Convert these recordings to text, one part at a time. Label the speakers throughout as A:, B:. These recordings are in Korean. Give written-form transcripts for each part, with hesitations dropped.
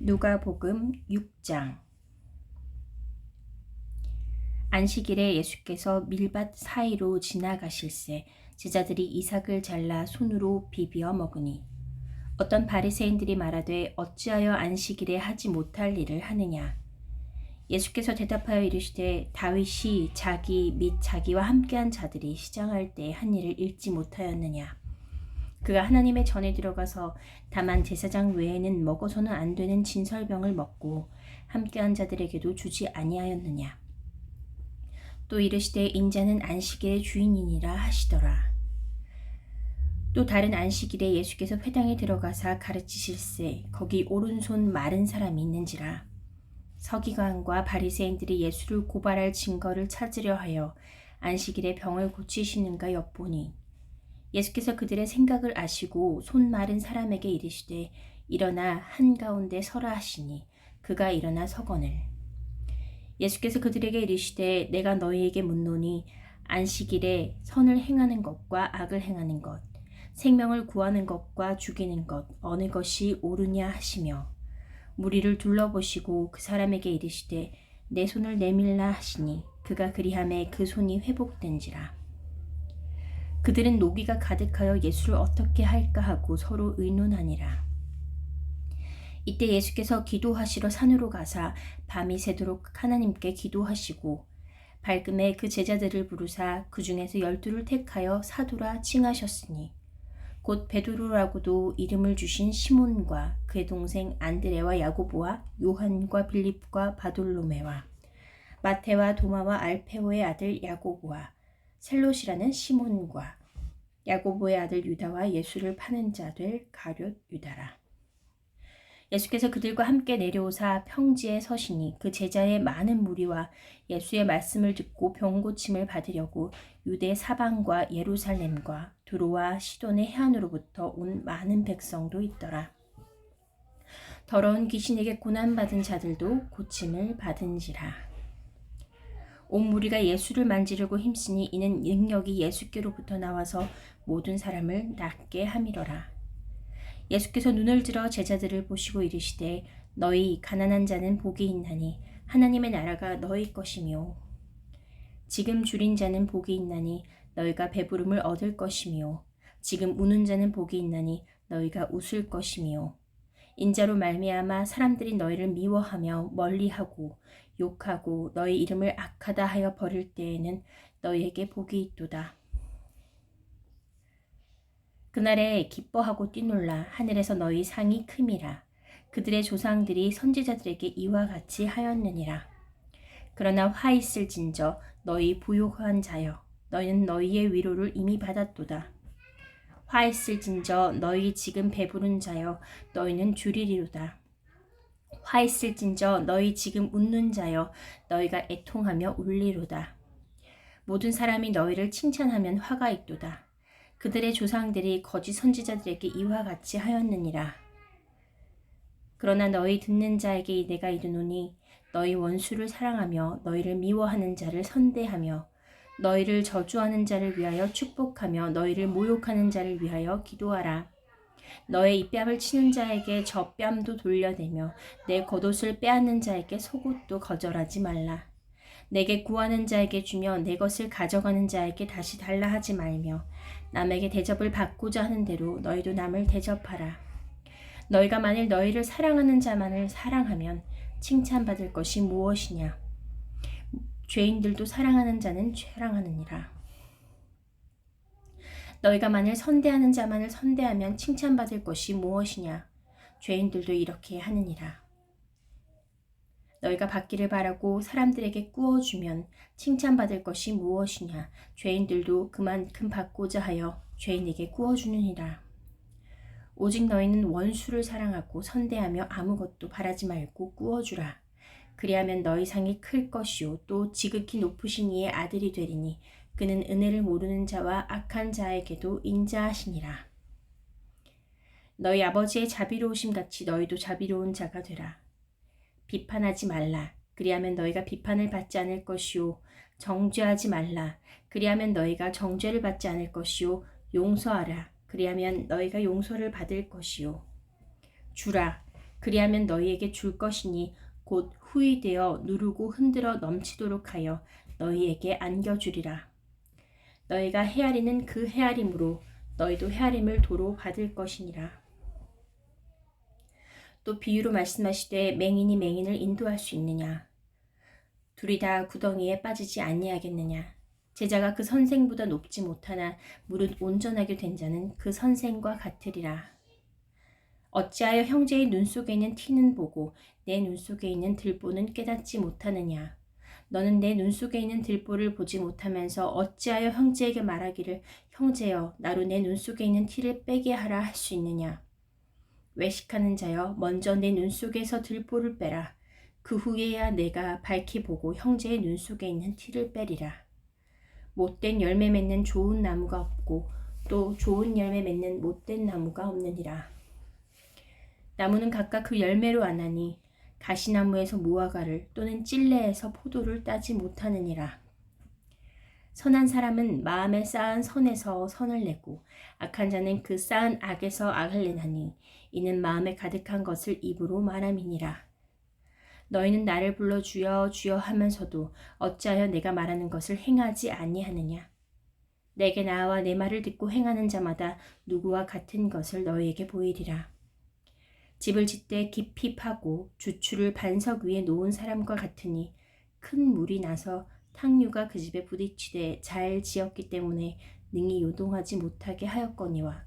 A: 누가복음 6장. 안식일에 예수께서 밀밭 사이로 지나가실새 제자들이 이삭을 잘라 손으로 비비어 먹으니 어떤 바리새인들이 말하되 어찌하여 안식일에 하지 못할 일을 하느냐. 예수께서 대답하여 이르시되 다윗이 자기 및 자기와 함께한 자들이 시장할 때 한 일을 읽지 못하였느냐. 그가 하나님의 전에 들어가서 다만 제사장 외에는 먹어서는 안 되는 진설병을 먹고 함께한 자들에게도 주지 아니하였느냐. 또 이르시되 인자는 안식일의 주인이니라 하시더라. 또 다른 안식일에 예수께서 회당에 들어가사 가르치실새 거기 오른손 마른 사람이 있는지라. 서기관과 바리새인들이 예수를 고발할 증거를 찾으려 하여 안식일에 병을 고치시는가 엿보니 예수께서 그들의 생각을 아시고 손 마른 사람에게 이르시되 일어나 한가운데 서라 하시니 그가 일어나 서거늘. 예수께서 그들에게 이르시되 내가 너희에게 묻노니 안식일에 선을 행하는 것과 악을 행하는 것, 생명을 구하는 것과 죽이는 것 어느 것이 옳으냐 하시며 무리를 둘러보시고 그 사람에게 이르시되 내 손을 내밀라 하시니 그가 그리하매 그 손이 회복된지라. 그들은 노기가 가득하여 예수를 어떻게 할까 하고 서로 의논하니라. 이때 예수께서 기도하시러 산으로 가사 밤이 새도록 하나님께 기도하시고 밝음에 그 제자들을 부르사 그 중에서 12를 택하여 사도라 칭하셨으니 곧 베드로라고도 이름을 주신 시몬과 그의 동생 안드레와 야고보와 요한과 빌립과 바돌로메와 마태와 도마와 알페오의 아들 야고보와 셀롯이라는 시몬과 야고보의 아들 유다와 예수를 파는 자들 가룟 유다라. 예수께서 그들과 함께 내려오사 평지에 서시니 그 제자의 많은 무리와 예수의 말씀을 듣고 병 고침을 받으려고 유대 사방과 예루살렘과 두로와 시돈의 해안으로부터 온 많은 백성도 있더라. 더러운 귀신에게 고난받은 자들도 고침을 받은지라. 온 무리가 예수를 만지려고 힘쓰니 이는 능력이 예수께로부터 나와서 모든 사람을 낫게 함이러라. 예수께서 눈을 들어 제자들을 보시고 이르시되 너희 가난한 자는 복이 있나니 하나님의 나라가 너희 것이며 지금 줄인 자는 복이 있나니 너희가 배부름을 얻을 것이며 지금 우는 자는 복이 있나니 너희가 웃을 것이며 인자로 말미암아 사람들이 너희를 미워하며 멀리하고 욕하고 너희 이름을 악하다 하여 버릴 때에는 너희에게 복이 있도다. 그날에 기뻐하고 뛰놀라 하늘에서 너희 상이 큼이라. 그들의 조상들이 선지자들에게 이와 같이 하였느니라. 그러나 화 있을진저 너희 부요한 자여 너희는 너희의 위로를 이미 받았도다. 화 있을진저 너희 지금 배부른 자여 너희는 줄이리로다. 화 있을진저 너희 지금 웃는 자여 너희가 애통하며 울리로다. 모든 사람이 너희를 칭찬하면 화가 있도다. 그들의 조상들이 거짓 선지자들에게 이와 같이 하였느니라. 그러나 너희 듣는 자에게 내가 이르노니 너희 원수를 사랑하며 너희를 미워하는 자를 선대하며 너희를 저주하는 자를 위하여 축복하며 너희를 모욕하는 자를 위하여 기도하라. 너의 입뺨을 치는 자에게 저 뺨도 돌려대며 내 겉옷을 빼앗는 자에게 속옷도 거절하지 말라. 내게 구하는 자에게 주며 내 것을 가져가는 자에게 다시 달라 하지 말며 남에게 대접을 받고자 하는 대로 너희도 남을 대접하라. 너희가 만일 너희를 사랑하는 자만을 사랑하면 칭찬받을 것이 무엇이냐. 죄인들도 사랑하는 자는 사랑하느니라. 너희가 만일 선대하는 자만을 선대하면 칭찬받을 것이 무엇이냐. 죄인들도 이렇게 하느니라. 너희가 받기를 바라고 사람들에게 꾸어주면 칭찬받을 것이 무엇이냐. 죄인들도 그만큼 받고자 하여 죄인에게 꾸어주느니라. 오직 너희는 원수를 사랑하고 선대하며 아무것도 바라지 말고 꾸어주라. 그리하면 너희 상이 클 것이요 또 지극히 높으신 이의 아들이 되리니 그는 은혜를 모르는 자와 악한 자에게도 인자하시니라. 너희 아버지의 자비로우심 같이 너희도 자비로운 자가 되라. 비판하지 말라. 그리하면 너희가 비판을 받지 않을 것이요 정죄하지 말라. 그리하면 너희가 정죄를 받지 않을 것이요 용서하라. 그리하면 너희가 용서를 받을 것이요 주라. 그리하면 너희에게 줄 것이니 곧 후이 되어 누르고 흔들어 넘치도록 하여 너희에게 안겨주리라. 너희가 헤아리는 그 헤아림으로 너희도 헤아림을 도로 받을 것이니라. 또 비유로 말씀하시되 맹인이 맹인을 인도할 수 있느냐? 둘이 다 구덩이에 빠지지 아니하겠느냐? 제자가 그 선생보다 높지 못하나 무릇 온전하게 된 자는 그 선생과 같으리라. 어찌하여 형제의 눈 속에 있는 티는 보고 내 눈 속에 있는 들보는 깨닫지 못하느냐? 너는 내 눈 속에 있는 들보를 보지 못하면서 어찌하여 형제에게 말하기를 형제여 나로 내 눈 속에 있는 티를 빼게 하라 할 수 있느냐? 외식하는 자여 먼저 내 눈 속에서 들보를 빼라. 그 후에야 내가 밝히 보고 형제의 눈 속에 있는 티를 빼리라. 못된 열매 맺는 좋은 나무가 없고 또 좋은 열매 맺는 못된 나무가 없느니라. 나무는 각각 그 열매로 아나니 가시나무에서 무화과를 또는 찔레에서 포도를 따지 못하느니라. 선한 사람은 마음에 쌓은 선에서 선을 내고 악한 자는 그 쌓은 악에서 악을 내나니 이는 마음에 가득한 것을 입으로 말함이니라. 너희는 나를 불러 주여 주여 하면서도 어찌하여 내가 말하는 것을 행하지 아니하느냐? 내게 나와 내 말을 듣고 행하는 자마다 누구와 같은 것을 너희에게 보이리라. 집을 짓되 깊이 파고 주추를 반석 위에 놓은 사람과 같으니 큰 물이 나서 탕류가 그 집에 부딪히되 잘 지었기 때문에 능히 요동하지 못하게 하였거니와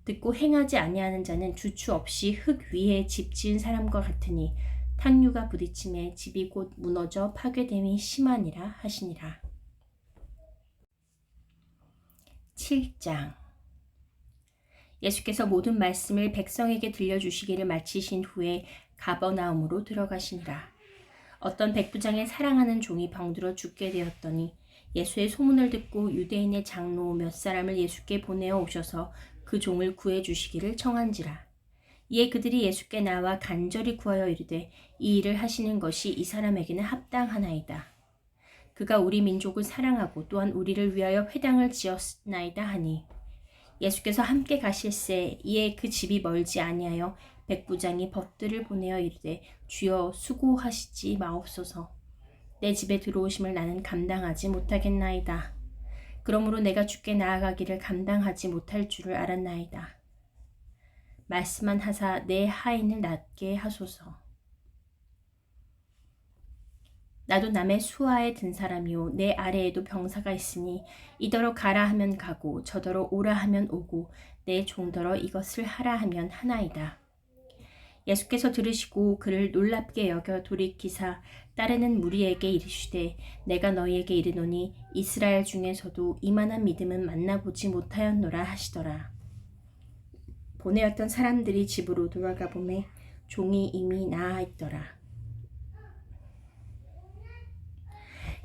A: 듣고 행하지 아니하는 자는 주추 없이 흙 위에 집 지은 사람과 같으니 탕류가 부딪힘에 집이 곧 무너져 파괴됨이 심하니라 하시니라. 7장. 예수께서 모든 말씀을 백성에게 들려주시기를 마치신 후에 가버나움으로 들어가시니라. 어떤 백부장의 사랑하는 종이 병들어 죽게 되었더니 예수의 소문을 듣고 유대인의 장로 몇 사람을 예수께 보내어 오셔서 그 종을 구해 주시기를 청한지라. 이에 그들이 예수께 나와 간절히 구하여 이르되 이 일을 하시는 것이 이 사람에게는 합당하나이다. 그가 우리 민족을 사랑하고 또한 우리를 위하여 회당을 지었나이다 하니 예수께서 함께 가실새 이에 그 집이 멀지 아니하여 백부장이 벗들을 보내어 이르되 주여 수고하시지 마옵소서. 내 집에 들어오심을 나는 감당하지 못하겠나이다. 그러므로 내가 주께 나아가기를 감당하지 못할 줄을 알았나이다. 말씀만 하사 내 하인을 낫게 하소서. 나도 남의 수하에 든 사람이요 내 아래에도 병사가 있으니 이더러 가라 하면 가고 저더러 오라 하면 오고 내 종더러 이것을 하라 하면 하나이다. 예수께서 들으시고 그를 놀랍게 여겨 돌이키사 따르는 무리에게 이르시되 내가 너희에게 이르노니 이스라엘 중에서도 이만한 믿음은 만나보지 못하였노라 하시더라. 보내었던 사람들이 집으로 돌아가 보매 종이 이미 나아 있더라.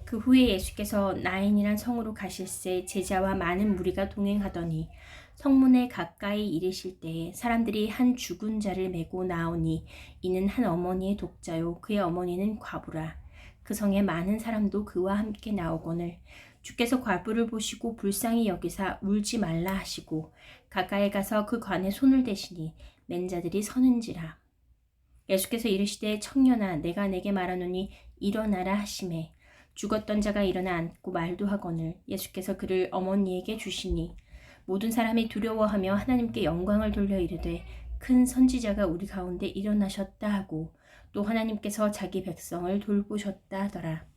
A: 그 후에 예수께서 나인이란 성으로 가실새 제자와 많은 무리가 동행하더니 성문에 가까이 이르실 때에 사람들이 한 죽은 자를 메고 나오니 이는 한 어머니의 독자요 그의 어머니는 과부라. 그 성에 많은 사람도 그와 함께 나오거늘 주께서 과부를 보시고 불쌍히 여기사 울지 말라 하시고 가까이 가서 그 관에 손을 대시니 맨 자들이 서는지라. 예수께서 이르시되 청년아 내가 내게 말하노니 일어나라 하시매 죽었던 자가 일어나 앉고 말도 하거늘 예수께서 그를 어머니에게 주시니 모든 사람이 두려워하며 하나님께 영광을 돌려 이르되 큰 선지자가 우리 가운데 일어나셨다 하고 또 하나님께서 자기 백성을 돌보셨다 하더라.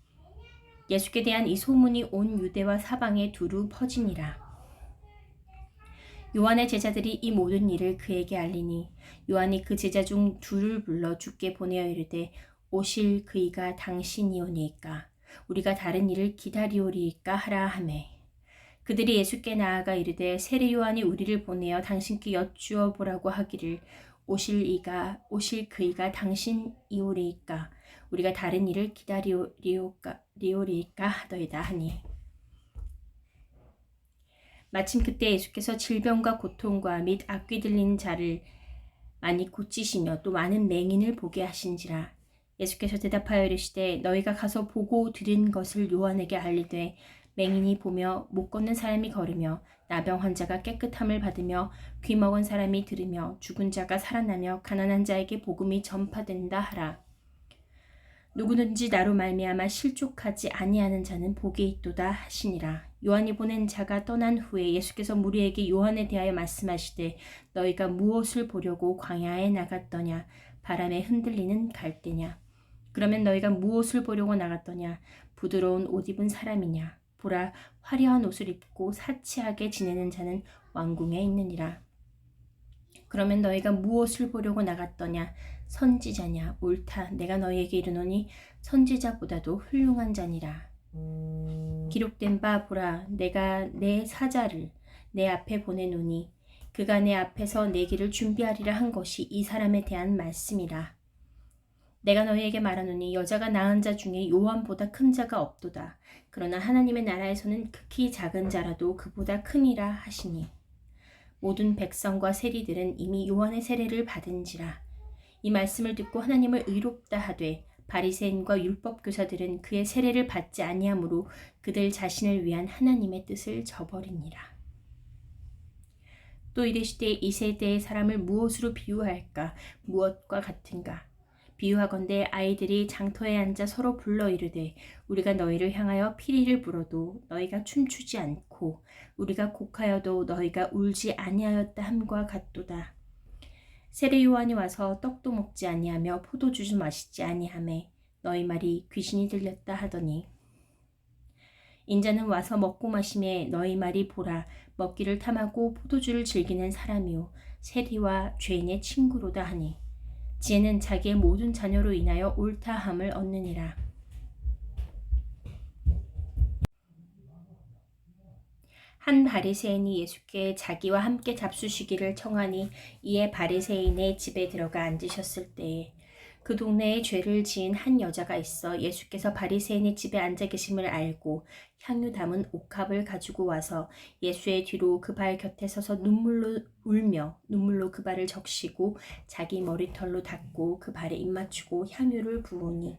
A: 예수께 대한 이 소문이 온 유대와 사방에 두루 퍼지니라. 요한의 제자들이 이 모든 일을 그에게 알리니 요한이 그 제자 중 둘을 불러 주께 보내어 이르되 오실 그이가 당신이오니이까 우리가 다른 일을 기다리오리이까 하라 하매 그들이 예수께 나아가 이르되 세례 요한이 우리를 보내어 당신께 여쭈어 보라고 하기를 오실 그이가 당신이오리이까 우리가 다른 일을 기다리오리이까 하더이다 하니 마침 그때 예수께서 질병과 고통과 및 악귀 들린 자를 많이 고치시며 또 많은 맹인을 보게 하신지라. 예수께서 대답하여 이르시되 너희가 가서 보고 들은 것을 요한에게 알리되 맹인이 보며 못 걷는 사람이 걸으며 나병 환자가 깨끗함을 받으며 귀 먹은 사람이 들으며 죽은 자가 살아나며 가난한 자에게 복음이 전파된다 하라. 누구든지 나로 말미암아 실족하지 아니하는 자는 복이 있도다 하시니라. 요한이 보낸 자가 떠난 후에 예수께서 무리에게 요한에 대하여 말씀하시되 너희가 무엇을 보려고 광야에 나갔더냐? 바람에 흔들리는 갈대냐? 그러면 너희가 무엇을 보려고 나갔더냐? 부드러운 옷 입은 사람이냐? 보라, 화려한 옷을 입고 사치하게 지내는 자는 왕궁에 있느니라. 그러면 너희가 무엇을 보려고 나갔더냐? 선지자냐? 옳다. 내가 너희에게 이르노니 선지자보다도 훌륭한 자니라. 기록된 바 보라, 내가 내 사자를 내 앞에 보내노니 그가 내 앞에서 내 길을 준비하리라 한 것이 이 사람에 대한 말씀이라. 내가 너희에게 말하노니 여자가 낳은 자 중에 요한보다 큰 자가 없도다. 그러나 하나님의 나라에서는 극히 작은 자라도 그보다 크니라 하시니 모든 백성과 세리들은 이미 요한의 세례를 받은지라. 이 말씀을 듣고 하나님을 의롭다 하되 바리새인과 율법 교사들은 그의 세례를 받지 아니하므로 그들 자신을 위한 하나님의 뜻을 저버리니라. 또 이르시되 이 세대의 사람을 무엇으로 비유할까? 무엇과 같은가? 비유하건대 아이들이 장터에 앉아 서로 불러 이르되 우리가 너희를 향하여 피리를 불어도 너희가 춤추지 않고 우리가 곡하여도 너희가 울지 아니하였다 함과 같도다. 세례 요한이 와서 떡도 먹지 아니하며 포도주도 마시지 아니하매 너희 말이 귀신이 들렸다 하더니 인자는 와서 먹고 마심에 너희 말이 보라 먹기를 탐하고 포도주를 즐기는 사람이요 세리와 죄인의 친구로다 하니 지혜는 자기의 모든 자녀로 인하여 옳다함을 얻느니라. 한 바리새인이 예수께 자기와 함께 잡수시기를 청하니 이에 바리새인의 집에 들어가 앉으셨을 때에 그 동네에 죄를 지은 한 여자가 있어 예수께서 바리새인의 집에 앉아 계심을 알고 향유 담은 옥합을 가지고 와서 예수의 뒤로 그 발 곁에 서서 눈물로 울며 눈물로 그 발을 적시고 자기 머리털로 닦고 그 발에 입 맞추고 향유를 부으니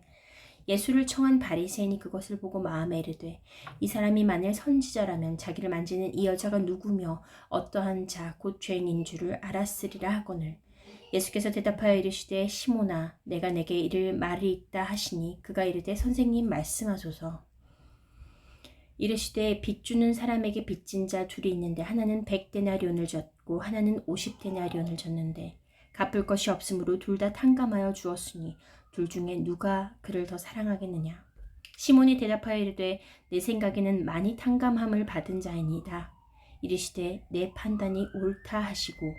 A: 예수를 청한 바리새인이 그것을 보고 마음에 이르되 이 사람이 만일 선지자라면 자기를 만지는 이 여자가 누구며 어떠한 자 곧 죄인인 줄을 알았으리라 하거늘 예수께서 대답하여 이르시되 시몬아 내가 내게 이를 말이 있다 하시니 그가 이르되 선생님 말씀하소서. 이르시되 빚 주는 사람에게 빚진 자 둘이 있는데 하나는 100데나리온을 졌고 하나는 50데나리온을 졌는데 갚을 것이 없으므로 둘 다 탕감하여 주었으니 둘 중에 누가 그를 더 사랑하겠느냐. 시몬이 대답하여 이르되 내 생각에는 많이 탕감함을 받은 자이니이다. 이르시되 내 판단이 옳다 하시고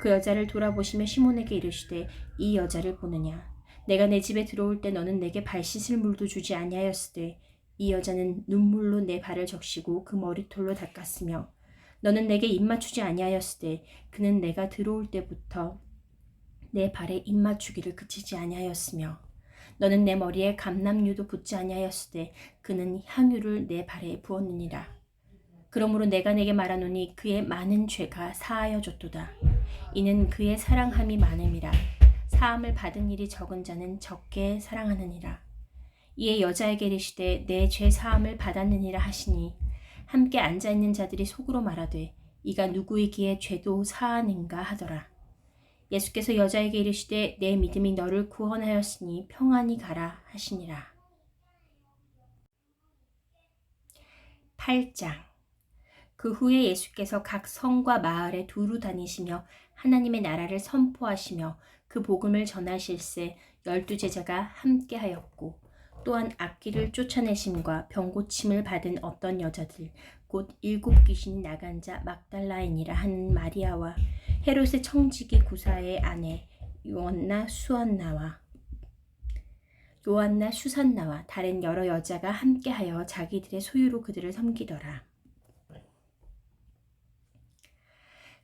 A: 그 여자를 돌아보시며 시몬에게 이르시되 이 여자를 보느냐. 내가 내 집에 들어올 때 너는 내게 발 씻을 물도 주지 아니하였으되 이 여자는 눈물로 내 발을 적시고 그 머리털로 닦았으며 너는 내게 입 맞추지 아니하였으되 그는 내가 들어올 때부터 내 발에 입 맞추기를 그치지 아니하였으며 너는 내 머리에 감람류도 붓지 아니하였으되 그는 향유를 내 발에 부었느니라. 그러므로 내가 내게 말하노니 그의 많은 죄가 사하여졌도다. 이는 그의 사랑함이 많음이라. 사함을 받은 일이 적은 자는 적게 사랑하느니라. 이에 여자에게 이르시되 내 죄 사함을 받았느니라 하시니 함께 앉아있는 자들이 속으로 말하되 이가 누구이기에 죄도 사하는가 하더라. 예수께서 여자에게 이르시되 내 믿음이 너를 구원하였으니 평안히 가라 하시니라. 8장. 그 후에 예수께서 각 성과 마을에 두루 다니시며 하나님의 나라를 선포하시며 그 복음을 전하실세 12제자가 함께하였고 또한 악귀를 쫓아내심과 병고침을 받은 어떤 여자들 곧 7 귀신이 나간 자 막달라인이라 하는 마리아와 헤롯의 청지기 구사의 아내 요한나 수산나와 다른 여러 여자가 함께하여 자기들의 소유로 그들을 섬기더라.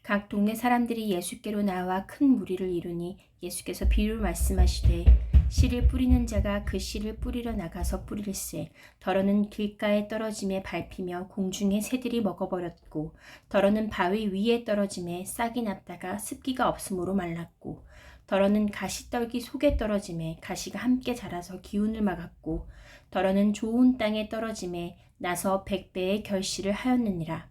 A: 각 동네 사람들이 예수께로 나와 큰 무리를 이루니 예수께서 비유를 말씀하시되 씨를 뿌리는 자가 그 씨를 뿌리러 나가서 뿌릴새 더러는 길가에 떨어짐에 밟히며 공중의 새들이 먹어버렸고 더러는 바위 위에 떨어짐에 싹이 났다가 습기가 없으므로 말랐고 더러는 가시떨기 속에 떨어짐에 가시가 함께 자라서 기운을 막았고 더러는 좋은 땅에 떨어짐에 나서 100배의 결실을 하였느니라.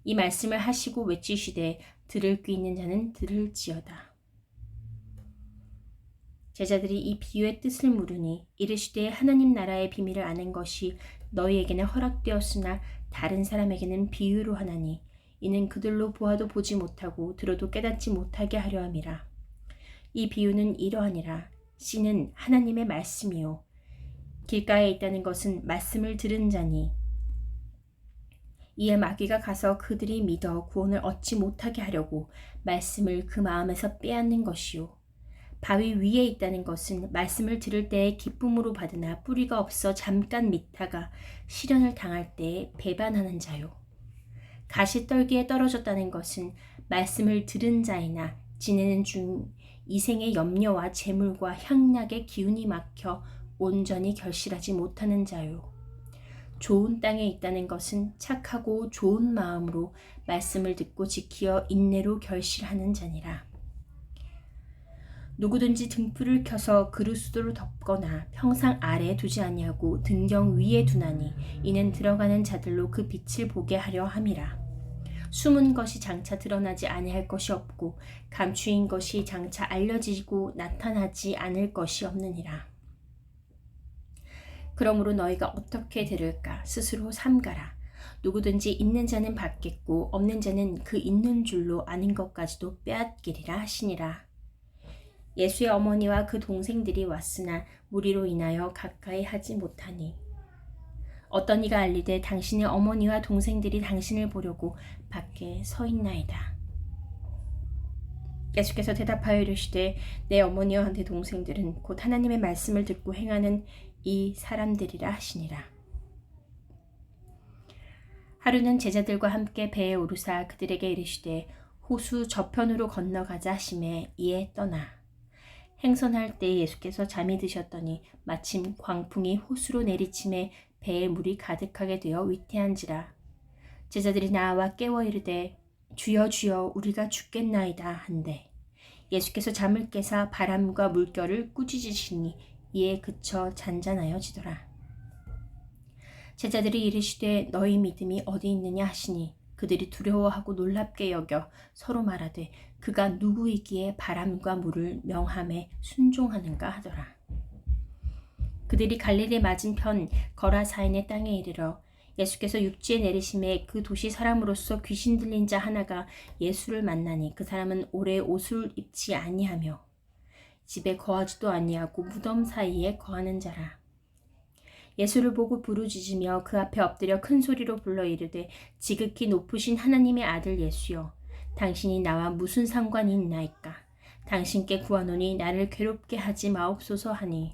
A: 이 말씀을 하시고 외치시되 들을 귀 있는 자는 들을지어다. 제자들이 이 비유의 뜻을 물으니 이르시되 하나님 나라의 비밀을 아는 것이 너희에게는 허락되었으나 다른 사람에게는 비유로 하나니 이는 그들로 보아도 보지 못하고 들어도 깨닫지 못하게 하려 함이라. 이 비유는 이러하니라. 씨는 하나님의 말씀이요 길가에 있다는 것은 말씀을 들은 자니 이에 마귀가 가서 그들이 믿어 구원을 얻지 못하게 하려고 말씀을 그 마음에서 빼앗는 것이요 바위 위에 있다는 것은 말씀을 들을 때에 기쁨으로 받으나 뿌리가 없어 잠깐 믿다가 시련을 당할 때에 배반하는 자요. 가시떨기에 떨어졌다는 것은 말씀을 들은 자이나 지내는 중 이생의 염려와 재물과 향락의 기운이 막혀 온전히 결실하지 못하는 자요. 좋은 땅에 있다는 것은 착하고 좋은 마음으로 말씀을 듣고 지키어 인내로 결실하는 자니라. 누구든지 등불을 켜서 그릇으로 덮거나 평상 아래에 두지 아니하고 등경 위에 두나니 이는 들어가는 자들로 그 빛을 보게 하려 함이라. 숨은 것이 장차 드러나지 아니할 것이 없고 감추인 것이 장차 알려지고 나타나지 않을 것이 없느니라. 그러므로 너희가 어떻게 들을까 스스로 삼가라. 누구든지 있는 자는 받겠고 없는 자는 그 있는 줄로 아는 것까지도 빼앗기리라 하시니라. 예수의 어머니와 그 동생들이 왔으나 무리로 인하여 가까이 하지 못하니 어떤 이가 알리되 당신의 어머니와 동생들이 당신을 보려고 밖에 서 있나이다. 예수께서 대답하여 이르시되 내 어머니와 내 동생들은 곧 하나님의 말씀을 듣고 행하는 이 사람들이라 하시니라. 하루는 제자들과 함께 배에 오르사 그들에게 이르시되 호수 저편으로 건너가자 하시매 이에 떠나 행선할 때 예수께서 잠이 드셨더니 마침 광풍이 호수로 내리침에 배에 물이 가득하게 되어 위태한지라. 제자들이 나와 깨워 이르되 주여 주여 우리가 죽겠나이다 한데 예수께서 잠을 깨사 바람과 물결을 꾸짖으시니 이에 그쳐 잔잔하여지더라. 제자들이 이르시되 너희 믿음이 어디 있느냐 하시니 그들이 두려워하고 놀랍게 여겨 서로 말하되 그가 누구이기에 바람과 물을 명함에 순종하는가 하더라. 그들이 갈릴리 맞은편 거라사인의 땅에 이르러 예수께서 육지에 내리심에 그 도시 사람으로서 귀신 들린 자 하나가 예수를 만나니 그 사람은 오래 옷을 입지 아니하며 집에 거하지도 아니하고 무덤 사이에 거하는 자라. 예수를 보고 부르짖으며 그 앞에 엎드려 큰 소리로 불러 이르되 지극히 높으신 하나님의 아들 예수여 당신이 나와 무슨 상관이 있나이까. 당신께 구하노니 나를 괴롭게 하지 마옵소서 하니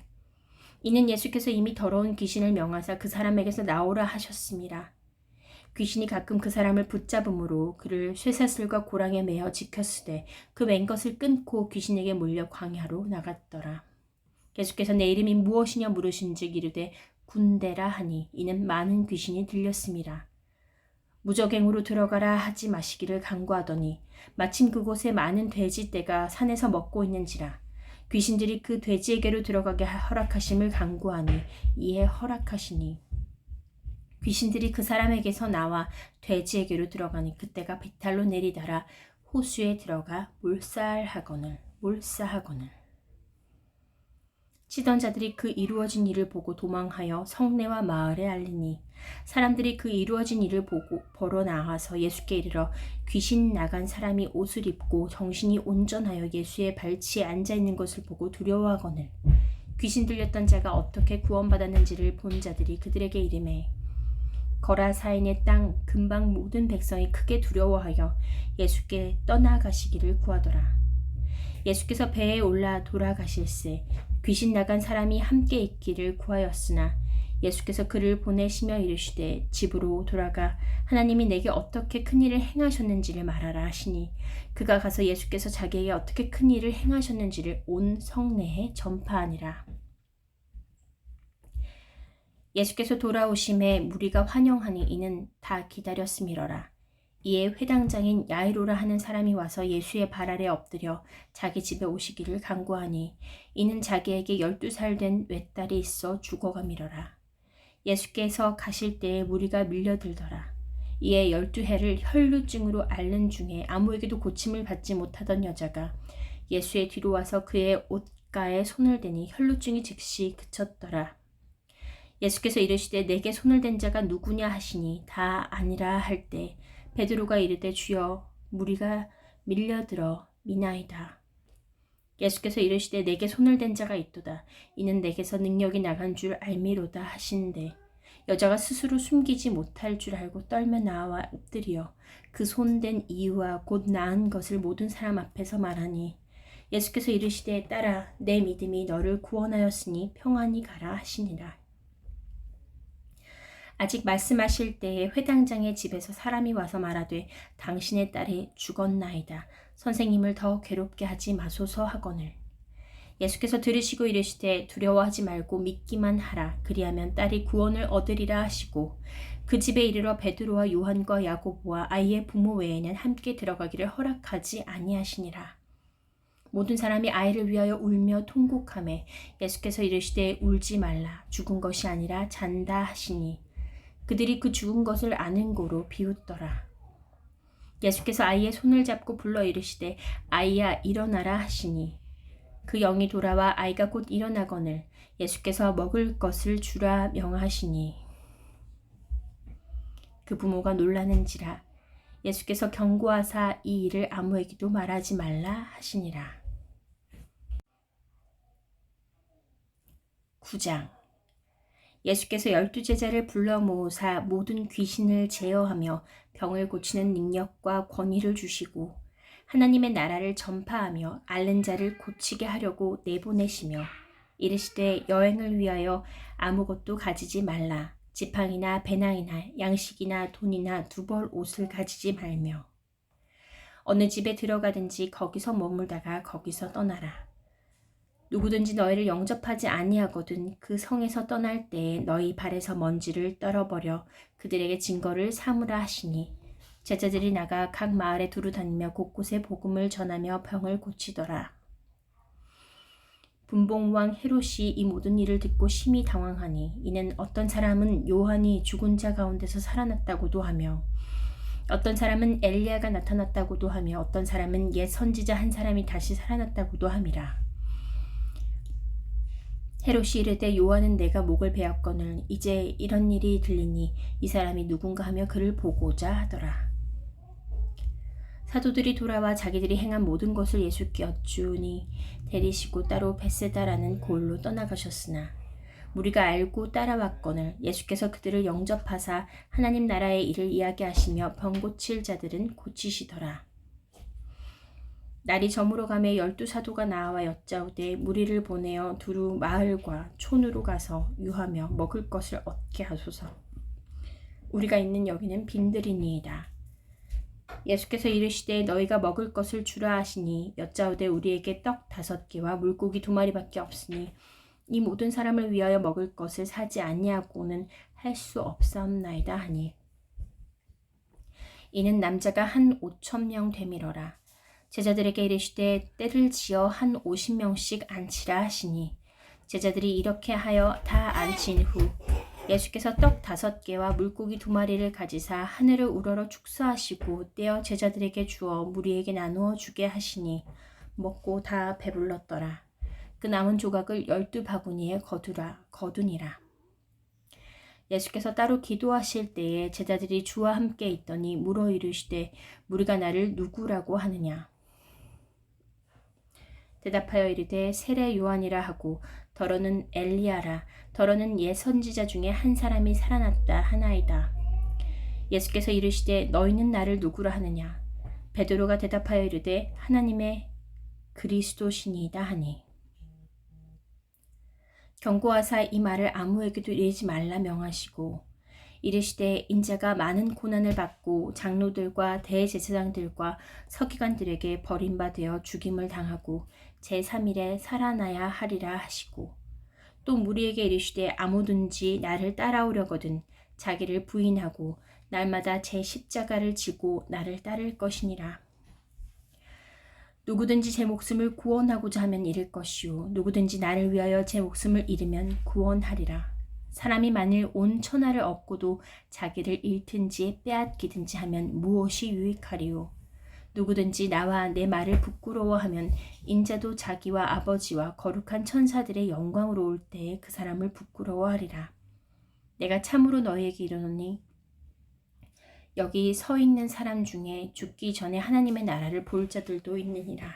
A: 이는 예수께서 이미 더러운 귀신을 명하사 그 사람에게서 나오라 하셨습니다. 귀신이 가끔 그 사람을 붙잡음으로 그를 쇠사슬과 고랑에 매어 지켰으되 그 맨 것을 끊고 귀신에게 몰려 광야로 나갔더라. 예수께서 내 이름이 무엇이냐 물으신즉 이르되 군대라 하니 이는 많은 귀신이 들렸습니다. 무적행으로 들어가라 하지 마시기를 간구하더니 마침 그곳에 많은 돼지떼가 산에서 먹고 있는지라 귀신들이 그 돼지에게로 들어가게 허락하심을 간구하니 이에 허락하시니 귀신들이 그 사람에게서 나와 돼지에게로 들어가니 그때가 비탈로 내리달아 호수에 들어가 몰사하거늘 치던 자들이 그 이루어진 일을 보고 도망하여 성내와 마을에 알리니 사람들이 그 이루어진 일을 보고 보러 나와서 예수께 이르러 귀신 나간 사람이 옷을 입고 정신이 온전하여 예수의 발치에 앉아있는 것을 보고 두려워하거늘 귀신 들렸던 자가 어떻게 구원받았는지를 본 자들이 그들에게 이르매 거라사인의 땅 근방 모든 백성이 크게 두려워하여 예수께 떠나가시기를 구하더라. 예수께서 배에 올라 돌아가실새 귀신 나간 사람이 함께 있기를 구하였으나 예수께서 그를 보내시며 이르시되 집으로 돌아가 하나님이 내게 어떻게 큰 일을 행하셨는지를 말하라 하시니 그가 가서 예수께서 자기에게 어떻게 큰 일을 행하셨는지를 온 성내에 전파하니라. 예수께서 돌아오심에 무리가 환영하니 이는 다 기다렸음이러라. 이에 회당장인 야이로라 하는 사람이 와서 예수의 발 아래 엎드려 자기 집에 오시기를 간구하니 이는 자기에게 12살 된 외딸이 있어 죽어가미러라. 예수께서 가실 때에 무리가 밀려들더라. 이에 12해를 혈루증으로 앓는 중에 아무에게도 고침을 받지 못하던 여자가 예수의 뒤로 와서 그의 옷가에 손을 대니 혈루증이 즉시 그쳤더라. 예수께서 이르시되 내게 손을 댄 자가 누구냐 하시니 다 아니라 할 때 베드로가 이르되 주여 무리가 밀려들어 미나이다. 예수께서 이르시되 내게 손을 댄 자가 있도다. 이는 내게서 능력이 나간 줄 알미로다 하시는데 여자가 스스로 숨기지 못할 줄 알고 떨며 나와 엎드려 그 손 댄 이유와 곧 나은 것을 모든 사람 앞에서 말하니 예수께서 이르시되 딸아 내 믿음이 너를 구원하였으니 평안히 가라 하시니라. 아직 말씀하실 때에 회당장의 집에서 사람이 와서 말하되 당신의 딸이 죽었나이다. 선생님을 더 괴롭게 하지 마소서 하거늘. 예수께서 들으시고 이르시되 두려워하지 말고 믿기만 하라. 그리하면 딸이 구원을 얻으리라 하시고 그 집에 이르러 베드로와 요한과 야고보와 아이의 부모 외에는 함께 들어가기를 허락하지 아니하시니라. 모든 사람이 아이를 위하여 울며 통곡하매 예수께서 이르시되 울지 말라. 죽은 것이 아니라 잔다 하시니 그들이 그 죽은 것을 아는 고로 비웃더라. 예수께서 아이의 손을 잡고 불러 이르시되 아이야 일어나라 하시니 그 영이 돌아와 아이가 곧 일어나거늘 예수께서 먹을 것을 주라 명하시니 그 부모가 놀라는지라. 예수께서 경고하사 이 일을 아무에게도 말하지 말라 하시니라. 9장. 예수께서 12제자를 불러 모으사 모든 귀신을 제어하며 병을 고치는 능력과 권위를 주시고 하나님의 나라를 전파하며 앓는 자를 고치게 하려고 내보내시며 이르시되 여행을 위하여 아무것도 가지지 말라. 지팡이나 배낭이나 양식이나 돈이나 두벌 옷을 가지지 말며 어느 집에 들어가든지 거기서 머물다가 거기서 떠나라. 누구든지 너희를 영접하지 아니하거든 그 성에서 떠날 때에 너희 발에서 먼지를 떨어버려 그들에게 증거를 삼으라 하시니 제자들이 나가 각 마을에 두루 다니며 곳곳에 복음을 전하며 병을 고치더라. 분봉왕 헤롯이 이 모든 일을 듣고 심히 당황하니 이는 어떤 사람은 요한이 죽은 자 가운데서 살아났다고도 하며 어떤 사람은 엘리야가 나타났다고도 하며 어떤 사람은 옛 선지자 한 사람이 다시 살아났다고도 함이라. 헤롯이 이르되 요한은 내가 목을 베었거늘 이제 이런 일이 들리니 이 사람이 누군가 하며 그를 보고자 하더라. 사도들이 돌아와 자기들이 행한 모든 것을 예수께 여쭈니 데리시고 따로 베세다라는 골로 떠나가셨으나 무리가 알고 따라왔거늘 예수께서 그들을 영접하사 하나님 나라의 일을 이야기하시며 병 고칠 자들은 고치시더라. 날이 저물어 가매 12사도가 나와 여짜오되 무리를 보내어 두루 마을과 촌으로 가서 유하며 먹을 것을 얻게 하소서. 우리가 있는 여기는 빈들이니이다. 예수께서 이르시되 너희가 먹을 것을 주라 하시니 여짜오되 우리에게 떡 5개와 물고기 2마리밖에 없으니 이 모든 사람을 위하여 먹을 것을 사지 아니하고는 할 수 없사옵나이다 하니 이는 남자가 한 5,000명 되밀어라. 제자들에게 이르시되 때를 지어 한 50명씩 앉히라 하시니 제자들이 이렇게 하여 다 앉힌 후 예수께서 떡 5개와 물고기 2마리를 가지사 하늘을 우러러 축사하시고 떼어 제자들에게 주어 무리에게 나누어 주게 하시니 먹고 다 배불렀더라. 그 남은 조각을 12바구니에 거두니라. 예수께서 따로 기도하실 때에 제자들이 주와 함께 있더니 물어 이르시되 무리가 나를 누구라고 하느냐. 대답하여 이르되 세례 요한이라 하고 더러는 엘리야라 더러는 옛 선지자 중에 한 사람이 살아났다 하나이다. 예수께서 이르시되 너희는 나를 누구라 하느냐. 베드로가 대답하여 이르되 하나님의 그리스도시니이다 하니 경고하사 이 말을 아무에게도 이르지 말라 명하시고 이르시되 인자가 많은 고난을 받고 장로들과 대제사장들과 서기관들에게 버림받아 죽임을 당하고 제3일에 살아나야 하리라 하시고 또 무리에게 이르시되 아무든지 나를 따라오려거든 자기를 부인하고 날마다 제 십자가를 지고 나를 따를 것이니라. 누구든지 제 목숨을 구원하고자 하면 잃을 것이요 누구든지 나를 위하여 제 목숨을 잃으면 구원하리라. 사람이 만일 온 천하를 얻고도 자기를 잃든지 빼앗기든지 하면 무엇이 유익하리요. 누구든지 나와 내 말을 부끄러워하면 인자도 자기와 아버지와 거룩한 천사들의 영광으로 올 때에 그 사람을 부끄러워하리라. 내가 참으로 너희에게 이르노니 여기 서 있는 사람 중에 죽기 전에 하나님의 나라를 볼 자들도 있느니라.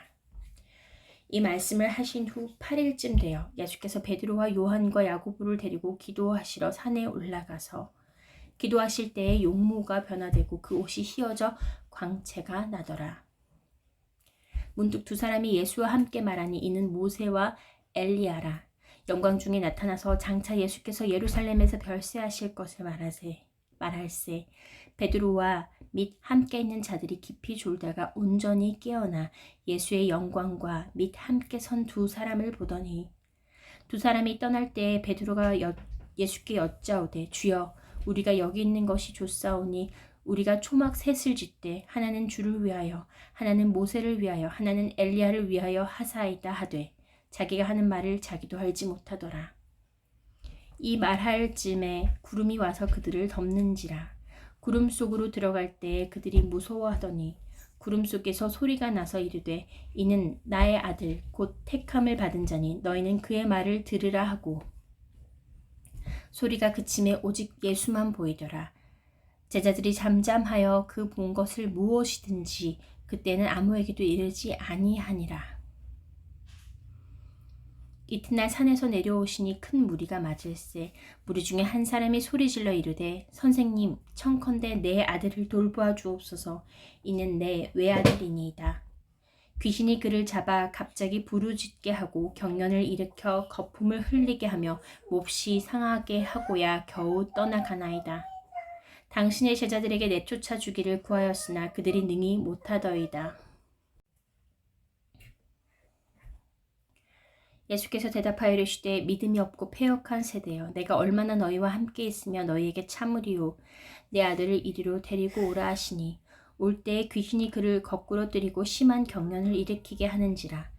A: 이 말씀을 하신 후 8일쯤 되어 예수께서 베드로와 요한과 야고보를 데리고 기도하시러 산에 올라가서 기도하실 때에 용모가 변화되고 그 옷이 휘어져 광채가 나더라. 문득 두 사람이 예수와 함께 말하니 이는 모세와 엘리야라. 영광 중에 나타나서 장차 예수께서 예루살렘에서 별세하실 것을 말할세 베드로와 및 함께 있는 자들이 깊이 졸다가 온전히 깨어나 예수의 영광과 및 함께 선 두 사람을 보더니 두 사람이 떠날 때에 베드로가 예수께 여짜오되 주여 우리가 여기 있는 것이 좋사오니 우리가 초막 셋을 짓되 하나는 주를 위하여 하나는 모세를 위하여 하나는 엘리야를 위하여 하사이다 하되 자기가 하는 말을 자기도 알지 못하더라. 이 말할 쯤에 구름이 와서 그들을 덮는지라. 구름 속으로 들어갈 때에 그들이 무서워하더니 구름 속에서 소리가 나서 이르되 이는 나의 아들 곧 택함을 받은 자니 너희는 그의 말을 들으라 하고 소리가 그침에 오직 예수만 보이더라. 제자들이 잠잠하여 그 본 것을 무엇이든지 그때는 아무에게도 이르지 아니하니라. 이튿날 산에서 내려오시니 큰 무리가 맞을세 무리 중에 한 사람이 소리질러 이르되 선생님 청컨대 내 아들을 돌보아 주옵소서 이는 내 외아들이니이다. 귀신이 그를 잡아 갑자기 부르짖게 하고 경련을 일으켜 거품을 흘리게 하며 몹시 상하게 하고야 겨우 떠나가나이다. 당신의 제자들에게 내쫓아 주기를 구하였으나 그들이 능히 못하더이다. 예수께서 대답하여 이르시되 믿음이 없고 패역한 세대여 내가 얼마나 너희와 함께 있으며 너희에게 참으리요 내 아들을 이리로 데리고 오라 하시니 올 때에 귀신이 그를 거꾸로 뜨리고 심한 경련을 일으키게 하는지라.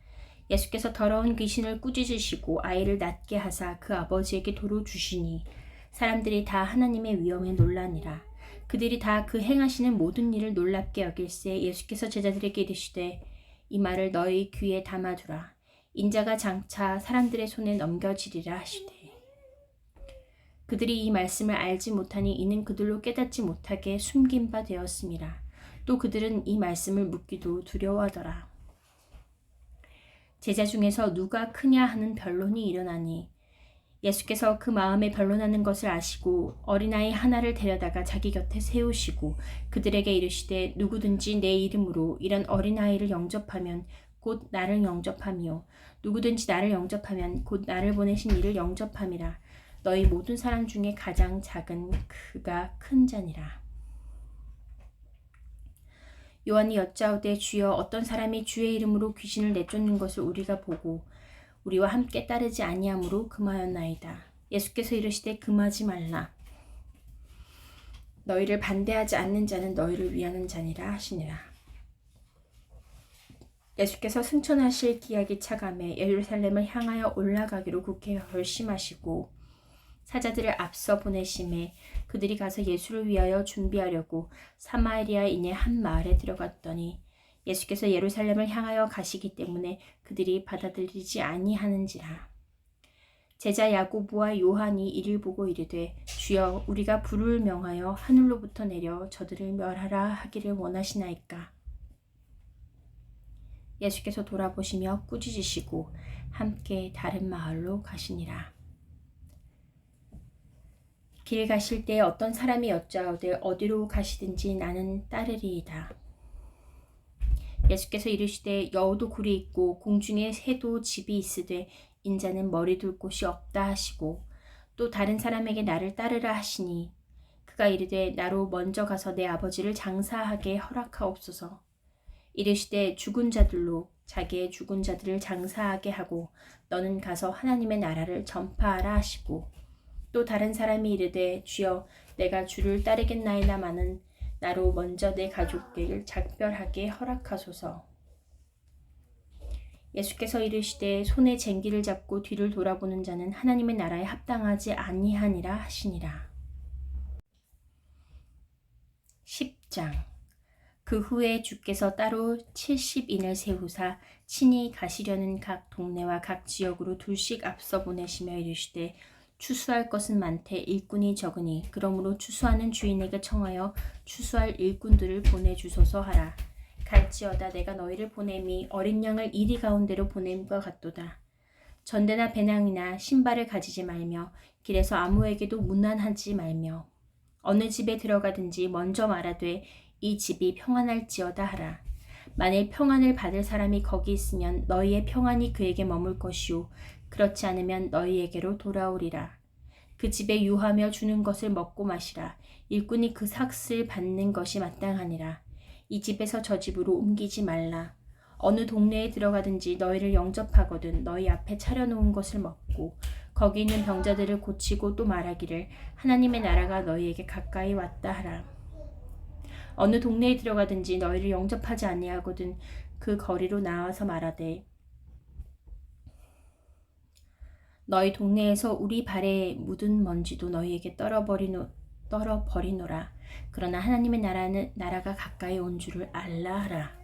A: 예수께서 더러운 귀신을 꾸짖으시고 아이를 낫게 하사 그 아버지에게 도로 주시니 사람들이 다 하나님의 위엄에 놀라니라. 그들이 다 그 행하시는 모든 일을 놀랍게 여길세 예수께서 제자들에게 이르시되 이 말을 너희 귀에 담아두라. 인자가 장차 사람들의 손에 넘겨지리라 하시되 그들이 이 말씀을 알지 못하니 이는 그들로 깨닫지 못하게 숨긴 바 되었음이라. 또 그들은 이 말씀을 묻기도 두려워하더라. 제자 중에서 누가 크냐 하는 변론이 일어나니 예수께서 그 마음에 변론하는 것을 아시고 어린아이 하나를 데려다가 자기 곁에 세우시고 그들에게 이르시되 누구든지 내 이름으로 이런 어린아이를 영접하면 곧 나를 영접하며 누구든지 나를 영접하면 곧 나를 보내신 이를 영접함이라. 너희 모든 사람 중에 가장 작은 그가 큰 자니라. 요한이 여짜오되 주여 어떤 사람이 주의 이름으로 귀신을 내쫓는 것을 우리가 보고 우리와 함께 따르지 아니하므로 금하였나이다. 예수께서 이르시되 금하지 말라. 너희를 반대하지 않는 자는 너희를 위하는 자니라 하시니라. 예수께서 승천하실 기약이 차감해 예루살렘을 향하여 올라가기로 굳게 결심하시고 사자들을 앞서 보내심에 그들이 가서 예수를 위하여 준비하려고 사마리아 인의 한 마을에 들어갔더니 예수께서 예루살렘을 향하여 가시기 때문에 그들이 받아들이지 아니하는지라. 제자 야고보와 요한이 이를 보고 이르되 주여 우리가 불을 명하여 하늘로부터 내려 저들을 멸하라 하기를 원하시나이까. 예수께서 돌아보시며 꾸짖으시고 함께 다른 마을로 가시니라. 길 가실 때 어떤 사람이 여짜오되 어디로 가시든지 나는 따르리이다. 예수께서 이르시되 여우도 굴이 있고 공중에 새도 집이 있으되 인자는 머리 둘 곳이 없다 하시고 또 다른 사람에게 나를 따르라 하시니 그가 이르되 나로 먼저 가서 내 아버지를 장사하게 허락하옵소서. 이르시되 죽은 자들로 자기의 죽은 자들을 장사하게 하고 너는 가서 하나님의 나라를 전파하라 하시고 또 다른 사람이 이르되 주여 내가 주를 따르겠나이다마는 나로 먼저 내 가족을 작별하게 허락하소서. 예수께서 이르시되 손에 쟁기를 잡고 뒤를 돌아보는 자는 하나님의 나라에 합당하지 아니하니라 하시니라. 10장. 그 후에 주께서 따로 70인을 세우사 친히 가시려는 각 동네와 각 지역으로 둘씩 앞서 보내시며 이르시되 추수할 것은 많되 일꾼이 적으니 그러므로 추수하는 주인에게 청하여 추수할 일꾼들을 보내주소서 하라. 갈지어다 내가 너희를 보냄이 어린 양을 이리 가운데로 보냄과 같도다. 전대나 배낭이나 신발을 가지지 말며 길에서 아무에게도 문안하지 말며 어느 집에 들어가든지 먼저 말하되 이 집이 평안할지어다 하라. 만일 평안을 받을 사람이 거기 있으면 너희의 평안이 그에게 머물 것이요 그렇지 않으면 너희에게로 돌아오리라. 그 집에 유하며 주는 것을 먹고 마시라. 일꾼이 그 삭을 받는 것이 마땅하니라. 이 집에서 저 집으로 옮기지 말라. 어느 동네에 들어가든지 너희를 영접하거든 너희 앞에 차려놓은 것을 먹고 거기 있는 병자들을 고치고 또 말하기를 하나님의 나라가 너희에게 가까이 왔다 하라. 어느 동네에 들어가든지 너희를 영접하지 아니하거든 그 거리로 나와서 말하되 너희 동네에서 우리 발에 묻은 먼지도 너희에게 떨어버리노라. 그러나 하나님의 나라가 가까이 온 줄을 알라 하라.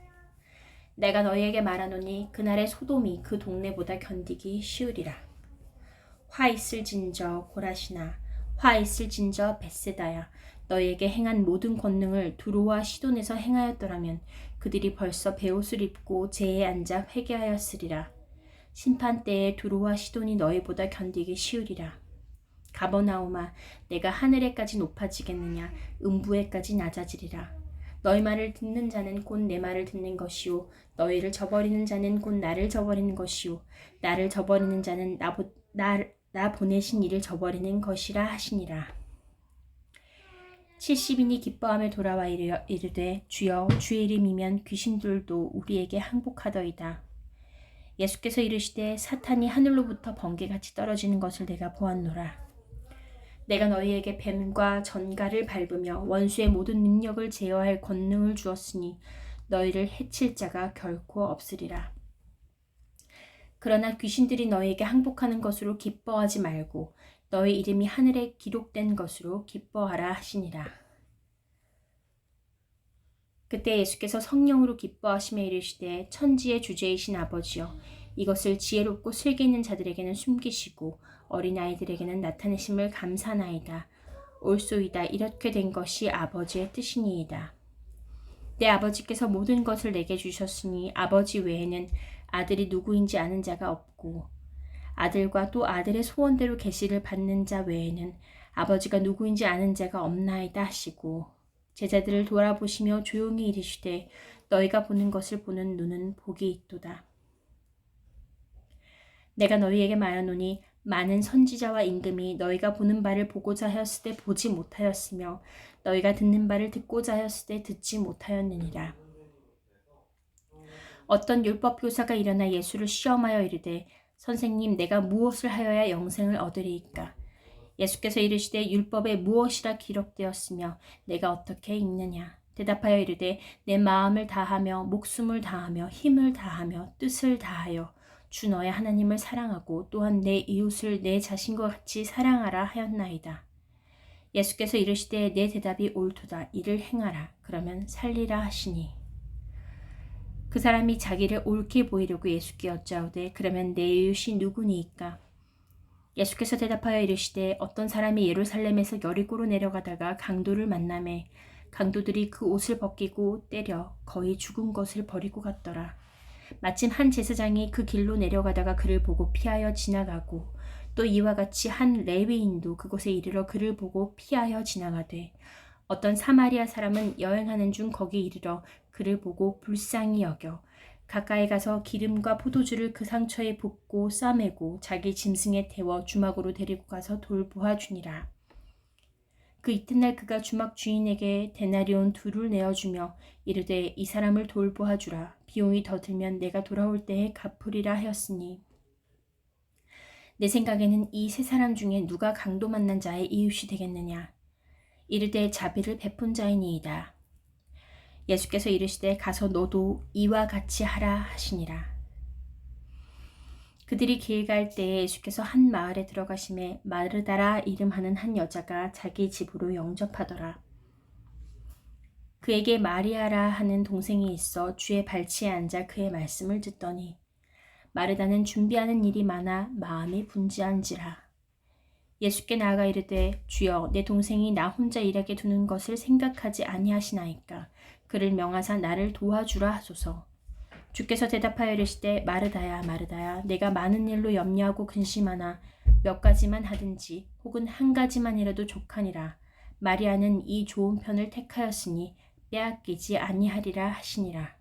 A: 내가 너희에게 말하노니 그날의 소돔이 그 동네보다 견디기 쉬우리라. 화 있을진저 고라시나 화 있을진저 벳세다야 너희에게 행한 모든 권능을 두로와 시돈에서 행하였더라면 그들이 벌써 베옷을 입고 제에 앉아 회개하였으리라. 심판 때에 두로와 시돈이 너희보다 견디기 쉬우리라. 가버나움아 내가 하늘에까지 높아지겠느냐 음부에까지 낮아지리라. 너희 말을 듣는 자는 곧 내 말을 듣는 것이요 너희를 저버리는 자는 곧 나를 저버리는 것이요 나를 저버리는 자는 나 보내신 이를 저버리는 것이라 하시니라. 70인이 기뻐하며 돌아와 이르되 주여 주의 이름이면 귀신들도 우리에게 항복하더이다. 예수께서 이르시되 사탄이 하늘로부터 번개같이 떨어지는 것을 내가 보았노라. 내가 너희에게 뱀과 전갈을 밟으며 원수의 모든 능력을 제어할 권능을 주었으니 너희를 해칠 자가 결코 없으리라. 그러나 귀신들이 너희에게 항복하는 것으로 기뻐하지 말고 너희 이름이 하늘에 기록된 것으로 기뻐하라 하시니라. 그때 예수께서 성령으로 기뻐하시며 이르시되 천지의 주제이신 아버지여 이것을 지혜롭고 슬기 있는 자들에게는 숨기시고 어린아이들에게는 나타내심을 감사나이다. 옳소이다. 이렇게 된 것이 아버지의 뜻이니이다. 내 아버지께서 모든 것을 내게 주셨으니 아버지 외에는 아들이 누구인지 아는 자가 없고 아들과 또 아들의 소원대로 계시를 받는 자 외에는 아버지가 누구인지 아는 자가 없나이다 하시고 제자들을 돌아보시며 조용히 이르시되 너희가 보는 것을 보는 눈은 복이 있도다. 내가 너희에게 말하노니 많은 선지자와 임금이 너희가 보는 바를 보고자 하였을 때 보지 못하였으며 너희가 듣는 바를 듣고자 하였을 때 듣지 못하였느니라. 어떤 율법 교사가 일어나 예수를 시험하여 이르되 선생님 내가 무엇을 하여야 영생을 얻으리이까? 예수께서 이르시되 율법에 무엇이라 기록되었으며 내가 어떻게 읽느냐? 대답하여 이르되 내 마음을 다하며 목숨을 다하며 힘을 다하며 뜻을 다하여 주 너의 하나님을 사랑하고 또한 내 이웃을 내 자신과 같이 사랑하라 하였나이다. 예수께서 이르시되 내 대답이 옳도다. 이를 행하라. 그러면 살리라 하시니 그 사람이 자기를 옳게 보이려고 예수께 여짜오되 그러면 내 이웃이 누구니이까? 예수께서 대답하여 이르시되 어떤 사람이 예루살렘에서 여리고로 내려가다가 강도를 만나매 강도들이 그 옷을 벗기고 때려 거의 죽은 것을 버리고 갔더라. 마침 한 제사장이 그 길로 내려가다가 그를 보고 피하여 지나가고 또 이와 같이 한 레위인도 그곳에 이르러 그를 보고 피하여 지나가되 어떤 사마리아 사람은 여행하는 중 거기 이르러 그를 보고 불쌍히 여겨 가까이 가서 기름과 포도주를 그 상처에 붓고 싸매고 자기 짐승에 태워 주막으로 데리고 가서 돌보아 주니라. 그 이튿날 그가 주막 주인에게 데나리온 2를 내어주며 이르되 이 사람을 돌보아 주라. 비용이 더 들면 내가 돌아올 때에 갚으리라 하였으니 내 생각에는 이 세 사람 중에 누가 강도 만난 자의 이웃이 되겠느냐. 이르되 자비를 베푼 자이니이다. 예수께서 이르시되 가서 너도 이와 같이 하라 하시니라. 그들이 길 갈 때에 예수께서 한 마을에 들어가심에 마르다라 이름하는 한 여자가 자기 집으로 영접하더라. 그에게 마리아라 하는 동생이 있어 주의 발치에 앉아 그의 말씀을 듣더니 마르다는 준비하는 일이 많아 마음이 분주한지라. 예수께 나아가 이르되 주여 내 동생이 나 혼자 일하게 두는 것을 생각하지 아니하시나이까. 그를 명하사 나를 도와주라 하소서. 주께서 대답하여 이르시되 마르다야 마르다야 내가 많은 일로 염려하고 근심하나 몇 가지만 하든지 혹은 한 가지만이라도 족하니라. 마리아는 이 좋은 편을 택하였으니 빼앗기지 아니하리라 하시니라.